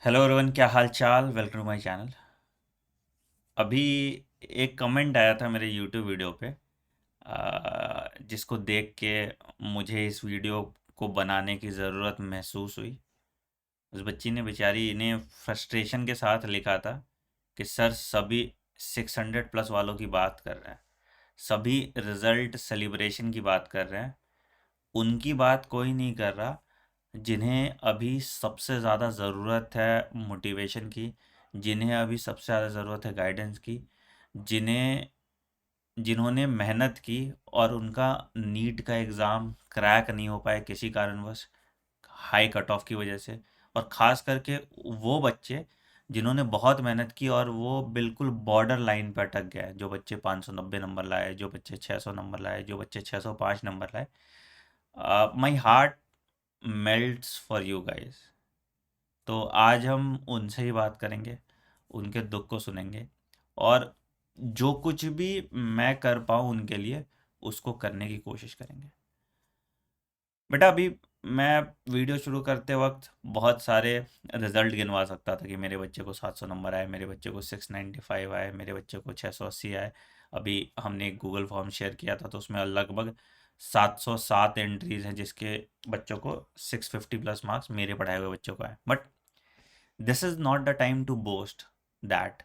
Hello everyone, क्या हाल चाल। Welcome to my channel. अभी एक कमेंट आया था मेरे यूट्यूब वीडियो पे, जिसको देख के मुझे इस वीडियो को बनाने की ज़रूरत महसूस हुई। उस बच्ची ने, बेचारी ने फ्रस्ट्रेशन के साथ लिखा था कि सर, सभी 600 प्लस वालों की बात कर रहे हैं, सभी रिजल्ट सेलिब्रेशन की बात कर रहे हैं, उनकी बात कोई नहीं कर रहा जिन्हें अभी सबसे ज़्यादा ज़रूरत है मोटिवेशन की, जिन्हें अभी सबसे ज़्यादा ज़रूरत है गाइडेंस की, जिन्हें जिन्होंने मेहनत की और उनका नीट का एग्ज़ाम क्रैक नहीं हो पाया किसी कारणवश, हाई कट ऑफ की वजह से। और ख़ास करके वो बच्चे जिन्होंने बहुत मेहनत की और वो बिल्कुल बॉर्डर लाइन पर अटक गए, जो बच्चे 590 नंबर लाए, जो बच्चे 600 नंबर लाए, जो बच्चे 605 नंबर लाए। My heart melts for you guys. तो आज हम उनसे ही बात करेंगे, उनके दुख को सुनेंगे, और जो कुछ भी मैं कर पाऊँ उनके लिए, उसको करने की कोशिश करेंगे। बेटा, अभी मैं वीडियो शुरू करते वक्त बहुत सारे रिजल्ट गिनवा सकता था कि मेरे बच्चे को 700 नंबर आए, मेरे बच्चे को 695 आए, मेरे बच्चे को 680 आए। अभी हमने एक गूगल फॉर्म शेयर किया था तो उसमें लगभग 707 एंट्रीज हैं जिसके बच्चों को 650 प्लस मार्क्स मेरे पढ़ाए हुए बच्चों को आए। But this is not the time to boast that.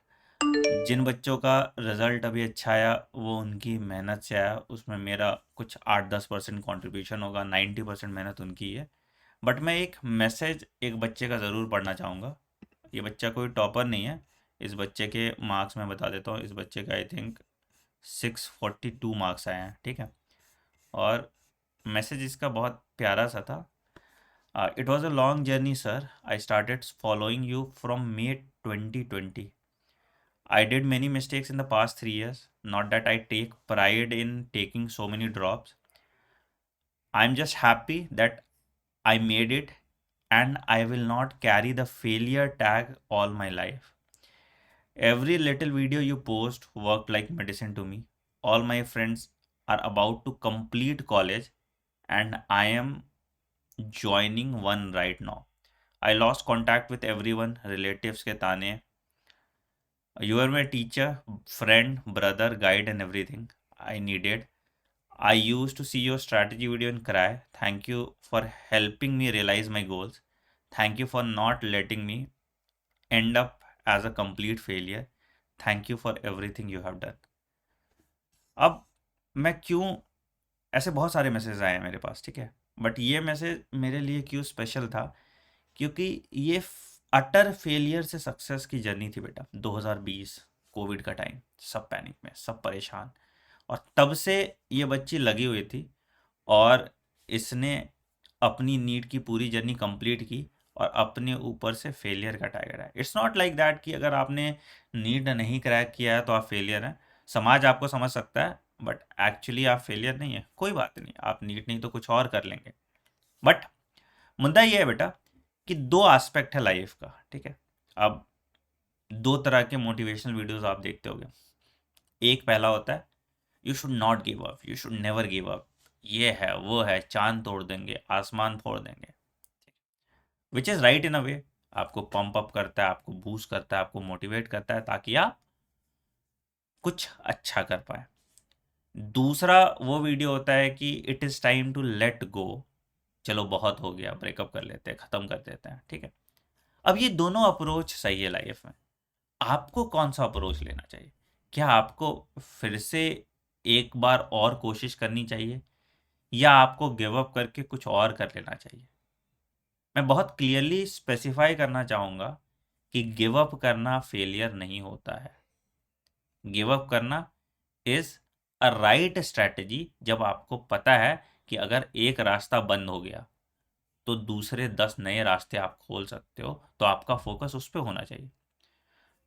जिन बच्चों का रिजल्ट अभी अच्छा आया वो उनकी मेहनत से आया, उसमें मेरा कुछ 8-10% कॉन्ट्रीब्यूशन होगा, 90% मेहनत उनकी है। बट मैं एक मैसेज एक बच्चे का ज़रूर पढ़ना चाहूँगा। ये बच्चा कोई टॉपर नहीं है। इस बच्चे के मार्क्स मैं बता देता हूँ। इस बच्चे का आई थिंक 642 मार्क्स आए हैं, ठीक है। और मैसेज इसका बहुत प्यारा सा था। It was a long journey sir, I started following you from May 2020. I did many mistakes in the past 3 years. Not that I take pride in taking so many drops. I'm just happy that I made it, and I will not carry the failure tag all my life. Every little video you post worked like medicine to me. All my friends are about to complete college, and I am joining one right now. I lost contact with everyone, relatives के ताने. You were my teacher, friend, brother, guide, and everything I needed. I used to see your strategy video and cry. Thank you for helping me realize my goals. Thank you for not letting me end up as a complete failure. Thank you for everything you have done. अब मैं क्यों, ऐसे बहुत सारे message आए हैं मेरे पास, ठीक है। बट ये मैसेज मेरे लिए क्यों स्पेशल था, क्योंकि ये अटर फेलियर से सक्सेस की जर्नी थी बेटा। 2020 कोविड का टाइम, सब पैनिक में, सब परेशान, और तब से ये बच्ची लगी हुई थी और इसने अपनी नीट की पूरी जर्नी कंप्लीट की और अपने ऊपर से फेलियर का टारगेट है। इट्स नॉट लाइक दैट कि अगर आपने नीट नहीं क्रैक किया है तो आप फेलियर हैं। समाज आपको समझ सकता है बट एक्चुअली आप फेलियर नहीं है। कोई बात नहीं, आप नीट नहीं तो कुछ और कर लेंगे। बट मुद्दा ये है बेटा कि दो एस्पेक्ट है लाइफ का, ठीक है। अब दो तरह के मोटिवेशनल वीडियोस आप देखते होगे। एक पहला होता है, you should not give up, you should never give up, ये है वो है, चांद तोड़ देंगे, आसमान फोड़ देंगे, विच इज़ राइट इन अ वे। आपको पंप अप करता है, आपको बूस्ट करता है, आपको मोटिवेट करता है ताकि आप कुछ अच्छा कर पाए। दूसरा वो वीडियो होता है कि it is time to let go, चलो बहुत हो गया, ब्रेकअप कर लेते हैं, ख़त्म कर देते हैं, ठीक है। अब ये दोनों अप्रोच सही है लाइफ में। आपको कौन सा अप्रोच लेना चाहिए? क्या आपको फिर से एक बार और कोशिश करनी चाहिए, या आपको गिव अप करके कुछ और कर लेना चाहिए? मैं बहुत क्लियरली स्पेसिफाई करना चाहूँगा कि गिव अप करना फेलियर नहीं होता है। गिव अप करना इज़ अ राइट स्ट्रैटेजी जब आपको पता है कि अगर एक रास्ता बंद हो गया तो दूसरे 10 नए रास्ते आप खोल सकते हो, तो आपका फोकस उस पे होना चाहिए।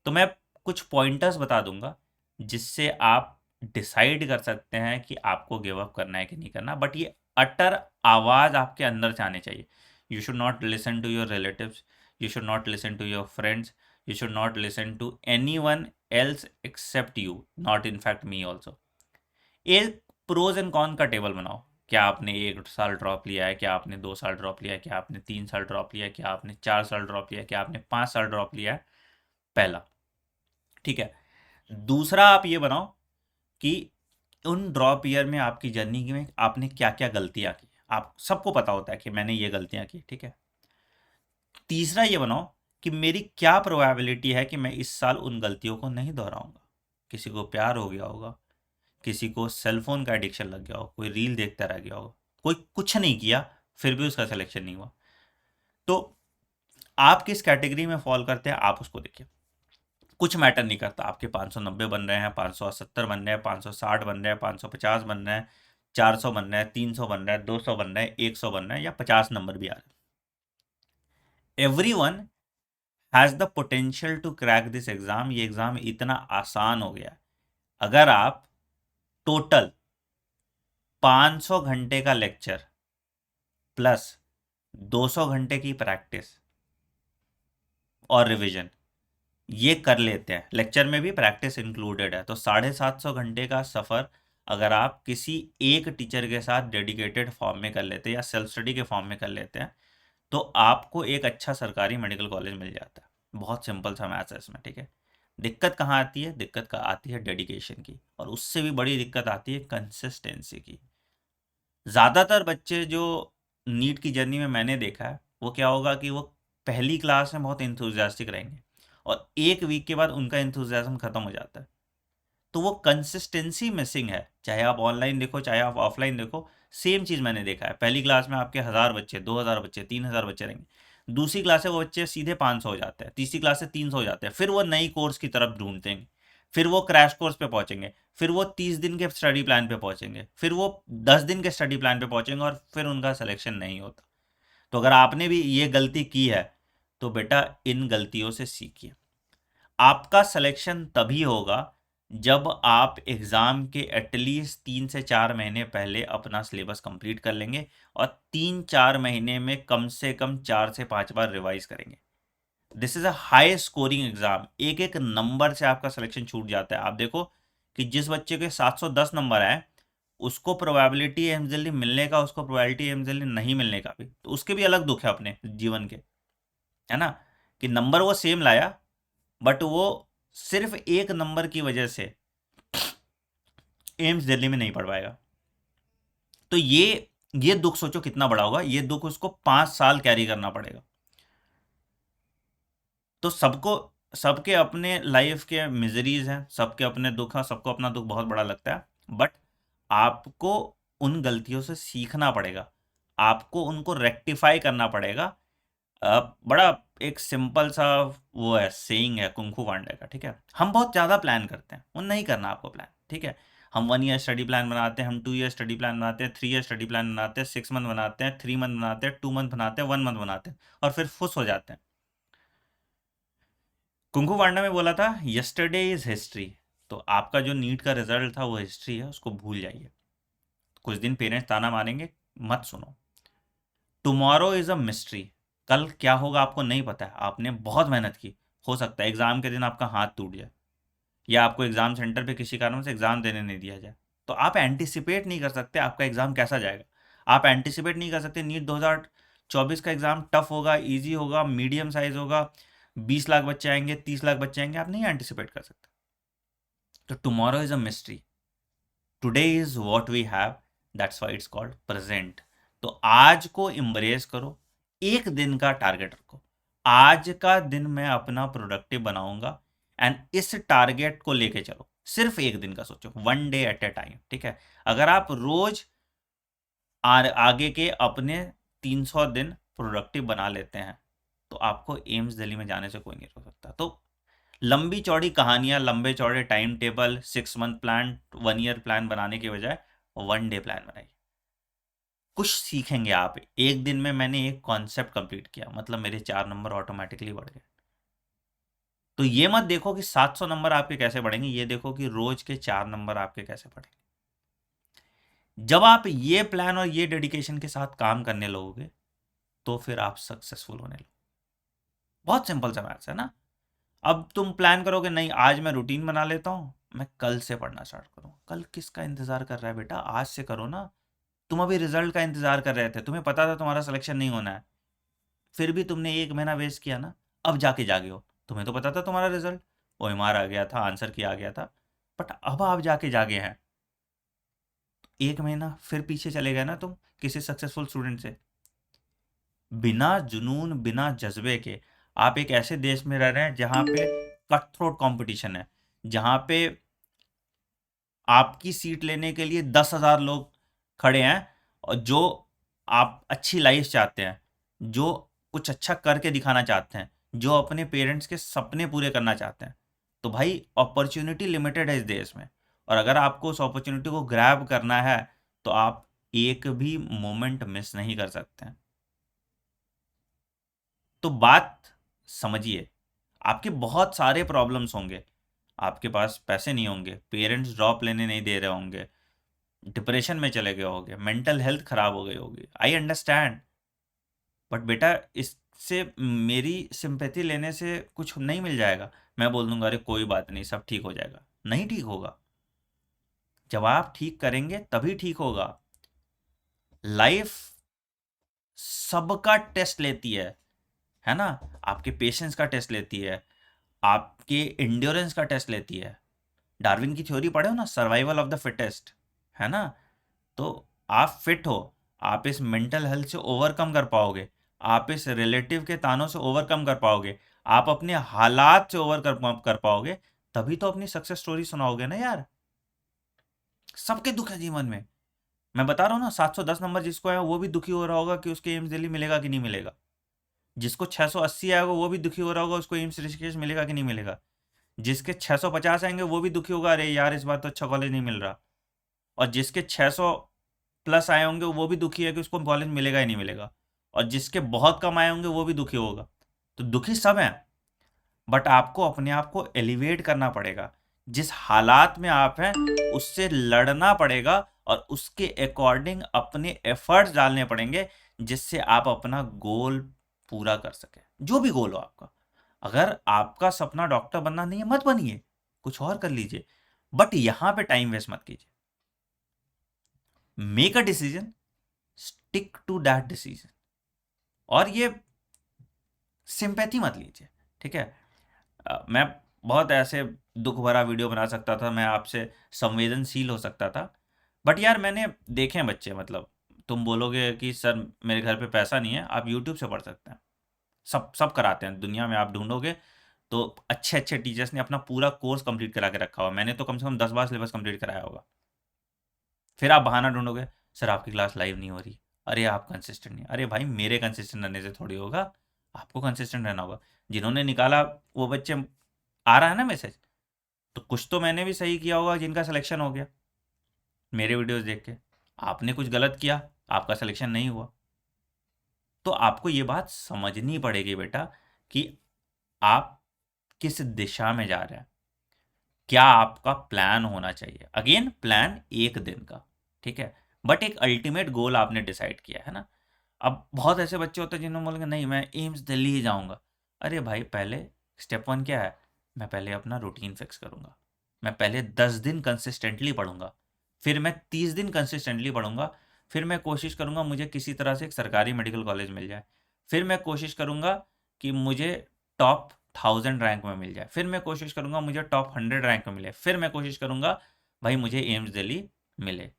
तो मैं कुछ पॉइंटर्स बता दूंगा जिससे आप डिसाइड कर सकते हैं कि आपको गिव अप करना है कि नहीं करना। बट ये अटर आवाज़ आपके अंदर से आनी चाहिए। You should not listen to your relatives, you should not listen to your friends, you should not listen to any one else except you, not in fact me also. एक प्रोज एंड कॉन का table बनाओ क्या आपने 1 साल drop लिया है, क्या आपने 2 साल ड्रॉप लिया है, क्या आपने 3 साल ड्रॉप लिया है, क्या आपने 4 साल ड्रॉप लिया है, क्या आपने 5 साल ड्रॉप लिया है। पहला, ठीक है। दूसरा, आप ये बनाओ कि उन ड्रॉप ईयर में आपकी जर्नी में आपने क्या क्या गलतियां की। आप सबको पता होता है कि मैंने ये गलतियां की, ठीक है। तीसरा ये बनाओ कि मेरी क्या प्रोबेबिलिटी है कि मैं इस साल उन गलतियों को नहीं दोहराऊंगा। किसी को प्यार हो गया होगा, किसी को सेलफोन का एडिक्शन लग गया हो, कोई रील देखता रह गया होगा, कोई कुछ नहीं किया फिर भी उसका सिलेक्शन नहीं हुआ। तो आप किस कैटेगरी में फॉल करते हैं आप उसको देखिए। कुछ मैटर नहीं करता, आपके 590 बन रहे हैं, 570 बन रहे हैं, 560 बन रहे हैं, 550 बन रहे हैं, 400 बन रहे हैं, 300 बन रहा है, 200 बन रहा है, 100 बन रहा है, या 50 नंबर भी आ रहे हैं। Everyone has the potential to crack this exam. ये एग्जाम इतना आसान हो गया। अगर आप टोटल 500 घंटे का लेक्चर प्लस 200 घंटे की प्रैक्टिस और रिवीजन ये कर लेते हैं, लेक्चर में भी प्रैक्टिस इंक्लूडेड है, तो 750 घंटे का सफर अगर आप किसी एक टीचर के साथ डेडिकेटेड फॉर्म में कर लेते हैं या सेल्फ स्टडी के फॉर्म में कर लेते हैं, तो आपको एक अच्छा सरकारी मेडिकल कॉलेज मिल जाता है। बहुत सिंपल सा मैथ्स है इसमें, ठीक है। दिक्कत कहाँ आती है? दिक्कत का आती है डेडिकेशन की, और उससे भी बड़ी दिक्कत आती है कंसिस्टेंसी की। ज़्यादातर बच्चे जो नीट की जर्नी में मैंने देखा है, वो क्या होगा कि वो पहली क्लास में बहुत इंथुजियास्टिक रहेंगे और 1 वीक के बाद उनका इंथुजियाज्म खत्म हो जाता है। तो वो कंसिस्टेंसी मिसिंग है, चाहे आप ऑनलाइन देखो चाहे आप ऑफलाइन देखो। सेम चीज़ मैंने देखा है, पहली क्लास में आपके 1000 बच्चे, 2000 बच्चे, 3000 बच्चे रहेंगे। दूसरी क्लास से वो बच्चे सीधे 500 हो जाते हैं, तीसरी क्लास से 300 हो जाते हैं, फिर वो नई कोर्स की तरफ ढूंढते हैं, फिर वो क्रैश कोर्स पे पहुंचेंगे, फिर वो 30 दिन के स्टडी प्लान पे पहुंचेंगे, फिर वो 10 दिन के स्टडी प्लान पे पहुंचेंगे, और फिर उनका सिलेक्शन नहीं होता। तो अगर आपने भी ये गलती की है तो बेटा इन गलतियों से सीखिए। आपका सिलेक्शन तभी होगा जब आप एग्ज़ाम के एटलीस्ट 3 से 4 महीने पहले अपना सिलेबस कंप्लीट कर लेंगे और 3-4 महीने में कम से कम 4 से 5 बार रिवाइज करेंगे। This is a high scoring exam. एक एक नंबर से आपका सिलेक्शन छूट जाता है। आप देखो कि जिस बच्चे के 710 नंबर आए, उसको प्रोबेबिलिटी है जल्दी मिलने का, उसको प्रोबेबिलिटी है जल्दी नहीं मिलने का भी, तो उसके भी अलग दुख है अपने जीवन के, है ना। कि नंबर वो सेम लाया, बट वो सिर्फ एक नंबर की वजह से एम्स दिल्ली में नहीं पढ़ पाएगा। तो ये दुख सोचो कितना बड़ा होगा। ये दुख उसको 5 साल कैरी करना पड़ेगा। तो सबको, सबके अपने लाइफ के मिजरीज हैं, सबके अपने दुख हैं, सबको अपना दुख बहुत बड़ा लगता है, बट आपको उन गलतियों से सीखना पड़ेगा, आपको उनको रेक्टिफाई करना पड़ेगा। बड़ा एक सिंपल सा वो है, सेइंग है कुंफू पांडे का, ठीक है। हम बहुत ज़्यादा प्लान करते हैं, वो नहीं करना आपको प्लान, ठीक है। हम 1 ईयर स्टडी प्लान बनाते हैं, हम 2 ईयर स्टडी प्लान बनाते हैं, 3 ईयर स्टडी प्लान बनाते हैं, 6 मंथ बनाते हैं, 3 मंथ बनाते हैं, 2 मंथ बनाते हैं, 1 मंथ बनाते हैं, और फिर खुश हो जाते हैं। कुंफू पांडा में बोला था यस्टरडे इज हिस्ट्री। तो आपका जो नीट का रिजल्ट था वो हिस्ट्री है, उसको भूल जाइए। कुछ दिन पेरेंट्स ताना मारेंगे, मत सुनो। Tomorrow is a mystery. कल क्या होगा आपको नहीं पता है, आपने बहुत मेहनत की, हो सकता है एग्जाम के दिन आपका हाथ टूट जाए, या आपको एग्जाम सेंटर पे किसी कारण से एग्जाम देने नहीं दिया जाए। तो आप एंटिसिपेट नहीं कर सकते आपका एग्जाम कैसा जाएगा। आप एंटिसिपेट नहीं कर सकते नीट 2024 का एग्जाम टफ होगा, इजी होगा, मीडियम साइज होगा, 20 लाख बच्चे आएंगे, 30 लाख बच्चे आएंगे, आप नहीं एंटिसिपेट कर सकते। तो tomorrow is a mystery, today is what we have, that's why it's called present. तो आज को एम्ब्रेस करो, एक दिन का टारगेट रखो, आज का दिन मैं अपना प्रोडक्टिव बनाऊंगा, एंड इस टारगेट को लेके चलो। सिर्फ एक दिन का सोचो, 1 डे एट ए टाइम, ठीक है। अगर आप रोज आगे के अपने 300 दिन प्रोडक्टिव बना लेते हैं, तो आपको एम्स दिल्ली में जाने से कोई नहीं रोक सकता। तो लंबी चौड़ी कहानियां, लंबे चौड़े time table, 6 month plan, 1 year plan बनाने के बजाय 1 डे प्लान बनाइए। कुछ सीखेंगे आप। एक दिन में मैंने एक कॉन्सेप्ट कंप्लीट किया, मतलब मेरे 4 नंबर ऑटोमेटिकली बढ़ गए। तो ये मत देखो कि 700 नंबर आपके कैसे बढ़ेंगे, ये देखो कि रोज के 4 नंबर आपके कैसे बढ़ेंगे। जब आप ये प्लान और ये डेडिकेशन के साथ काम करने लगोगे, तो फिर आप सक्सेसफुल होने लगोगे। बहुत सिंपल सा मैथ्स है ना। अब तुम प्लान करोगे, नहीं आज मैं रूटीन बना लेता हूँ, मैं कल से पढ़ना स्टार्ट करूँ। कल किसका इंतजार कर रहा है बेटा, आज से करो ना। तुम अभी रिजल्ट का इंतजार कर रहे थे, तुम्हें पता था तुम्हारा सिलेक्शन नहीं होना है, फिर भी तुमने 1 महीना वेस्ट किया ना। अब जाके जागे हो, तुम्हें तो पता था तुम्हारा रिजल्ट OMR आ गया था, आंसर की आ गया था, बट अब आप जाके जागे हैं। 1 महीना फिर पीछे चले गए ना तुम किसी सक्सेसफुल स्टूडेंट से। बिना जुनून, बिना जज्बे के आप एक ऐसे देश में रह रहे हैं जहाँ पे कट थ्रोट कॉम्पिटिशन है, जहाँ पे आपकी सीट लेने के लिए 10,000 लोग खड़े हैं, और जो आप अच्छी लाइफ चाहते हैं, जो कुछ अच्छा करके दिखाना चाहते हैं, जो अपने पेरेंट्स के सपने पूरे करना चाहते हैं। तो भाई अपॉर्चुनिटी लिमिटेड है इस देश में, और अगर आपको उस अपॉर्चुनिटी को ग्रैब करना है तो आप एक भी मोमेंट मिस नहीं कर सकते हैं। तो बात समझिए, आपके बहुत सारे प्रॉब्लम्स होंगे, आपके पास पैसे नहीं होंगे, पेरेंट्स ड्रॉप लेने नहीं दे रहे होंगे, डिप्रेशन में चले गए होगे, मेंटल हेल्थ खराब हो गई होगी, आई अंडरस्टैंड। बट बेटा, इससे मेरी सिंपैथी लेने से कुछ नहीं मिल जाएगा। मैं बोल दूंगा अरे कोई बात नहीं, सब ठीक हो जाएगा, नहीं ठीक होगा। जब आप ठीक करेंगे तभी ठीक होगा। लाइफ सबका टेस्ट लेती है ना। आपके पेशेंस का टेस्ट लेती है, आपके इंड्योरेंस का टेस्ट लेती है। डार्विन की थ्योरी पढ़े हो ना, सर्वाइवल ऑफ द फिटेस्ट, है ना। तो आप फिट हो, आप इस मेंटल हेल्थ से ओवरकम कर पाओगे, आप इस रिलेटिव के तानों से ओवरकम कर पाओगे, आप अपने हालात से कर पाओगे, तभी तो अपनी सक्सेस स्टोरी सुनाओगे ना यार। सबके दुख है जीवन में। मैं बता रहा हूँ ना, 710 नंबर जिसको है वो भी दुखी हो रहा होगा कि उसके एम्स दिल्ली मिलेगा कि नहीं मिलेगा। जिसको 680 आएगा वो भी दुखी हो रहा होगा उसको एम्स ऋषिकेश मिलेगा कि नहीं मिलेगा। जिसके 650 आएंगे वो भी दुखी होगा, अरे यार इस बार तो अच्छा कॉलेज नहीं मिल रहा। और जिसके 600 प्लस आए होंगे वो भी दुखी है कि उसको कॉलेज मिलेगा ही नहीं मिलेगा। और जिसके बहुत कम आए होंगे वो भी दुखी होगा। तो दुखी सब हैं, बट आपको अपने आप को एलिवेट करना पड़ेगा। जिस हालात में आप हैं उससे लड़ना पड़ेगा, और उसके अकॉर्डिंग अपने एफर्ट्स डालने पड़ेंगे, जिससे आप अपना गोल पूरा कर सके, जो भी गोल हो आपका। अगर आपका सपना डॉक्टर बनना नहीं है, मत बनिए, कुछ और कर लीजिए, बट यहां पे टाइम वेस्ट मत कीजिए। Make a decision, stick to that decision, और ये सिंपैथी मत लीजिए, ठीक है। मैं बहुत ऐसे दुख भरा वीडियो बना सकता था, मैं आपसे संवेदनशील हो सकता था, बट यार मैंने देखे हैं बच्चे, मतलब तुम बोलोगे कि सर मेरे घर पे पैसा नहीं है, आप यूट्यूब से पढ़ सकते हैं। सब सब कराते हैं दुनिया में, आप ढूंढोगे तो अच्छे अच्छे टीचर्स ने अपना पूरा कोर्स कंप्लीट करा के रखा हुआ। मैंने तो कम से कम 10 बार सिलेबस कंप्लीट कराया होगा। फिर आप बहाना ढूंढोगे, सर आपकी क्लास लाइव नहीं हो रही, अरे आप कंसिस्टेंट नहीं। अरे भाई मेरे कंसिस्टेंट रहने से थोड़ी होगा, आपको कंसिस्टेंट रहना होगा। जिन्होंने निकाला वो बच्चे, आ रहा है ना मैसेज, तो कुछ तो मैंने भी सही किया होगा जिनका सिलेक्शन हो गया मेरे वीडियोस देख के। आपने कुछ गलत किया, आपका सिलेक्शन नहीं हुआ। तो आपको ये बात समझनी पड़ेगी बेटा कि आप किस दिशा में जा रहे हैं, क्या आपका प्लान होना चाहिए। अगेन प्लान एक दिन का, ठीक है, बट एक अल्टीमेट गोल आपने डिसाइड किया है ना। अब बहुत ऐसे बच्चे होते हैं जिन्होंने बोलेंगे नहीं मैं एम्स दिल्ली ही जाऊंगा। अरे भाई पहले स्टेप 1 क्या है, मैं पहले अपना रूटीन फिक्स करूंगा, मैं पहले 10 दिन कंसिस्टेंटली पढ़ूंगा, फिर मैं 30 दिन कंसिस्टेंटली पढ़ूंगा, फिर मैं कोशिश करूंगा मुझे किसी तरह से एक सरकारी मेडिकल कॉलेज मिल जाए, फिर मैं कोशिश करूंगा कि मुझे टॉप 1000 रैंक में मिल जाए, फिर मैं कोशिश करूंगा मुझे टॉप 100 रैंक में मिले, फिर मैं कोशिश करूंगा भाई मुझे एम्स दिल्ली मिले।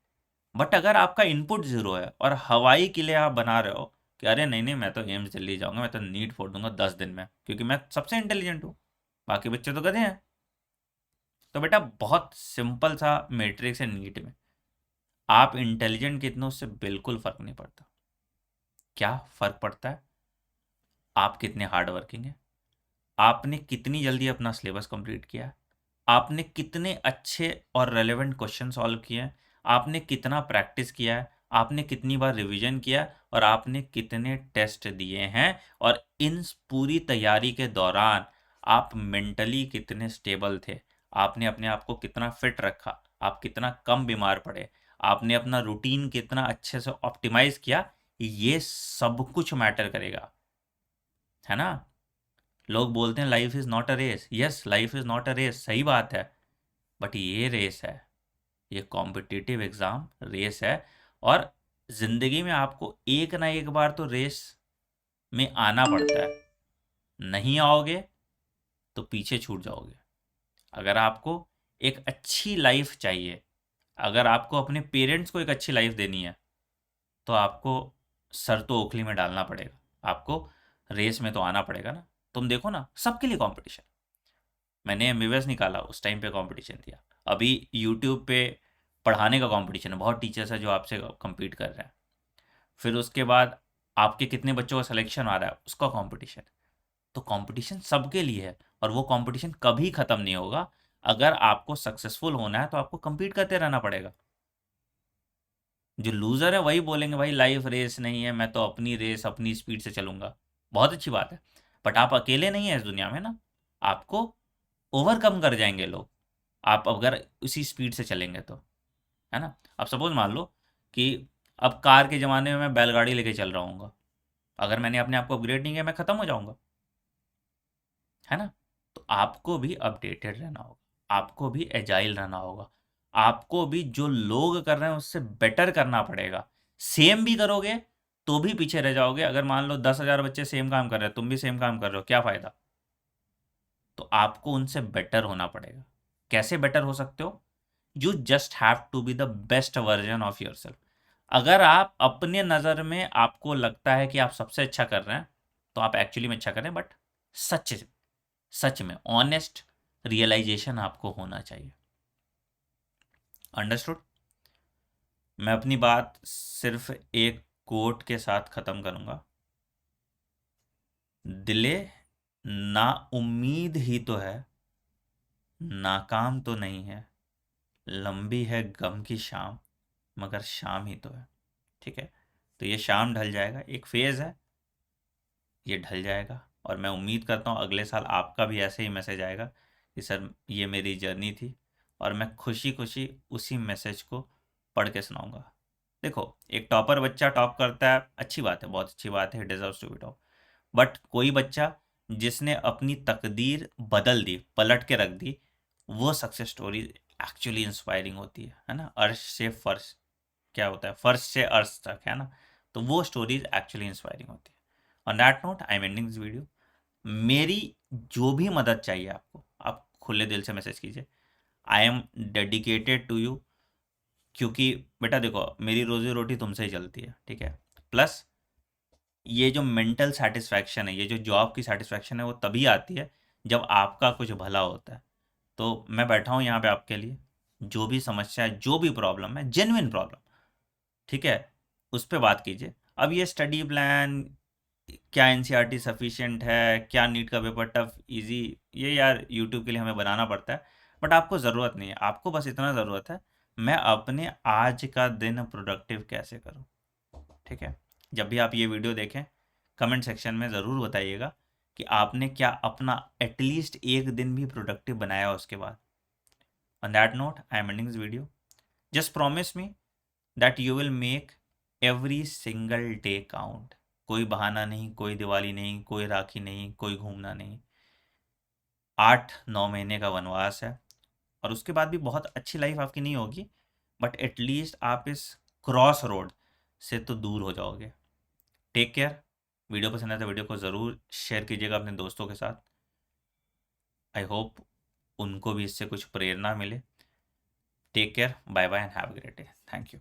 बट अगर आपका इनपुट ज़ीरो है और हवाई किले आप बना रहे हो कि अरे नहीं नहीं मैं तो एम्स दिल्ली जाऊंगा, मैं तो नीट फोड़ दूंगा 10 दिन में क्योंकि मैं सबसे इंटेलिजेंट हूँ, बाकी बच्चे तो गधे हैं। तो बेटा बहुत सिंपल सा मैट्रिक्स है नीट में, आप इंटेलिजेंट कितने उससे बिल्कुल फर्क नहीं पड़ता। क्या फर्क पड़ता है, आप कितने हार्ड वर्किंग हैं, आपने कितनी जल्दी अपना सिलेबस कंप्लीट किया है, आपने कितने अच्छे और रेलेवेंट क्वेश्चन सॉल्व किए हैं, आपने कितना प्रैक्टिस किया है, आपने कितनी बार रिवीजन किया है, और आपने कितने टेस्ट दिए हैं, और इन पूरी तैयारी के दौरान आप मेंटली कितने स्टेबल थे, आपने अपने आप को कितना फिट रखा, आप कितना कम बीमार पड़े, आपने अपना रूटीन कितना अच्छे से ऑप्टिमाइज किया, ये सब कुछ मैटर करेगा, है ना। लोग बोलते हैं life is not a race, yes life is not a race, सही बात है, बट ये रेस है, ये कॉम्पिटिटिव एग्जाम रेस है। और ज़िंदगी में आपको एक ना एक बार तो रेस में आना पड़ता है, नहीं आओगे तो पीछे छूट जाओगे। अगर आपको एक अच्छी लाइफ चाहिए, अगर आपको अपने पेरेंट्स को एक अच्छी लाइफ देनी है, तो आपको सर तो ओखली में डालना पड़ेगा, आपको रेस में तो आना पड़ेगा ना। तुम देखो ना, सबके लिए कंपटीशन। मैंने एमबीबीएस निकाला, उस टाइम पे कंपटीशन दिया। अभी यूट्यूब पे पढ़ाने का कंपटीशन है, बहुत टीचर्स है जो आपसे compete कर रहे हैं। फिर उसके बाद आपके कितने बच्चों का सिलेक्शन आ रहा है, उसका कंपटीशन। तो कंपटीशन सबके लिए है, और वो कंपटीशन कभी ख़त्म नहीं होगा। अगर आपको सक्सेसफुल होना है तो आपको compete करते रहना पड़ेगा। जो लूज़र है वही बोलेंगे भाई लाइफ रेस नहीं है, मैं तो अपनी रेस अपनी स्पीड से चलूँगा। बहुत अच्छी बात है, बट आप अकेले नहीं हैं इस दुनिया में ना। आपको ओवरकम कर जाएँगे लोग, आप अगर उसी स्पीड से चलेंगे तो, है ना? अब सपोज़ मान लो कि अब कार के ज़माने में मैं बैलगाड़ी लेके चल रहा हूँगा। अगर मैंने अपने आप को अपग्रेड नहीं किया, मैं ख़त्म हो जाऊँगा, है ना? तो आपको भी अपडेटेड रहना होगा, आपको भी एजाइल रहना होगा, आपको भी जो लोग कर रहे हैं उससे बेटर करना पड़ेगा। सेम भी करोगे तो भी पीछे रह जाओगे। अगर मान लो 10,000 बच्चे सेम काम कर रहे हैं, तुम भी सेम काम कर रहे हो, क्या फ़ायदा? तो आपको उनसे बेटर होना पड़ेगा। कैसे बेटर हो सकते हो? You just have to be the best version of yourself. अगर आप अपने नज़र में आपको लगता है कि आप सबसे अच्छा कर रहे हैं, तो आप एक्चुअली में अच्छा कर रहे हैं, बट सच सच में ऑनेस्ट रियलाइजेशन आपको होना चाहिए। अंडरस्टूड? मैं अपनी बात सिर्फ एक कोट के साथ ख़त्म करूँगा। दिले, ना उम्मीद ही तो है, नाकाम तो नहीं है, लंबी है गम की शाम, मगर शाम ही तो है। ठीक है? तो ये शाम ढल जाएगा, एक फेज़ है, ये ढल जाएगा। और मैं उम्मीद करता हूँ अगले साल आपका भी ऐसे ही मैसेज आएगा कि सर ये मेरी जर्नी थी, और मैं खुशी खुशी उसी मैसेज को पढ़ के सुनाऊंगा। देखो, एक टॉपर बच्चा टॉप करता है, अच्छी बात है, बहुत अच्छी बात है, deserves to be top. But कोई बच्चा जिसने अपनी तकदीर बदल दी, पलट के रख दी, वो सक्सेस स्टोरी एक्चुअली इंस्पायरिंग होती है ना? अर्श से फर्श, क्या होता है, फर्श से अर्श तक, है ना? तो वो स्टोरीज एक्चुअली इंस्पायरिंग होती है। On that note I am ending this video. मेरी जो भी मदद चाहिए आपको, आप खुले दिल से मैसेज कीजिए। I am dedicated to you, क्योंकि बेटा देखो, मेरी रोजी रोटी तुमसे ही चलती है, ठीक है? प्लस ये जो मेंटल सेटिस्फैक्शन है, ये जो जॉब की सेटिस्फैक्शन है, वो तभी आती है जब आपका कुछ भला होता है। तो मैं बैठा हूँ यहाँ पे आपके लिए। जो भी समस्या है, जो भी प्रॉब्लम है, जेन्युइन प्रॉब्लम, ठीक है, उस पे बात कीजिए। अब ये स्टडी प्लान, क्या एनसीईआरटी सफिशिएंट है, क्या नीट का पेपर टफ इजी, ये यार यूट्यूब के लिए हमें बनाना पड़ता है। बट आपको ज़रूरत नहीं है, आपको बस इतना ज़रूरत है, मैं अपने आज का दिन प्रोडक्टिव कैसे करूँ। ठीक है? जब भी आप ये वीडियो देखें, कमेंट सेक्शन में ज़रूर बताइएगा कि आपने क्या अपना एटलीस्ट एक दिन भी प्रोडक्टिव बनाया उसके बाद। On that note I am ending this video. Just promise me that you will make every single day count. कोई बहाना नहीं, कोई दिवाली नहीं, कोई राखी नहीं, कोई घूमना नहीं। 8-9 महीने का वनवास है, और उसके बाद भी बहुत अच्छी लाइफ आपकी नहीं होगी, बट एटलीस्ट आप इस क्रॉस रोड से तो दूर हो जाओगे। Take care. वीडियो पसंद आए तो वीडियो को ज़रूर शेयर कीजिएगा अपने दोस्तों के साथ। आई होप उनको भी इससे कुछ प्रेरणा मिले। Take care, bye bye and have a great day. Thank you.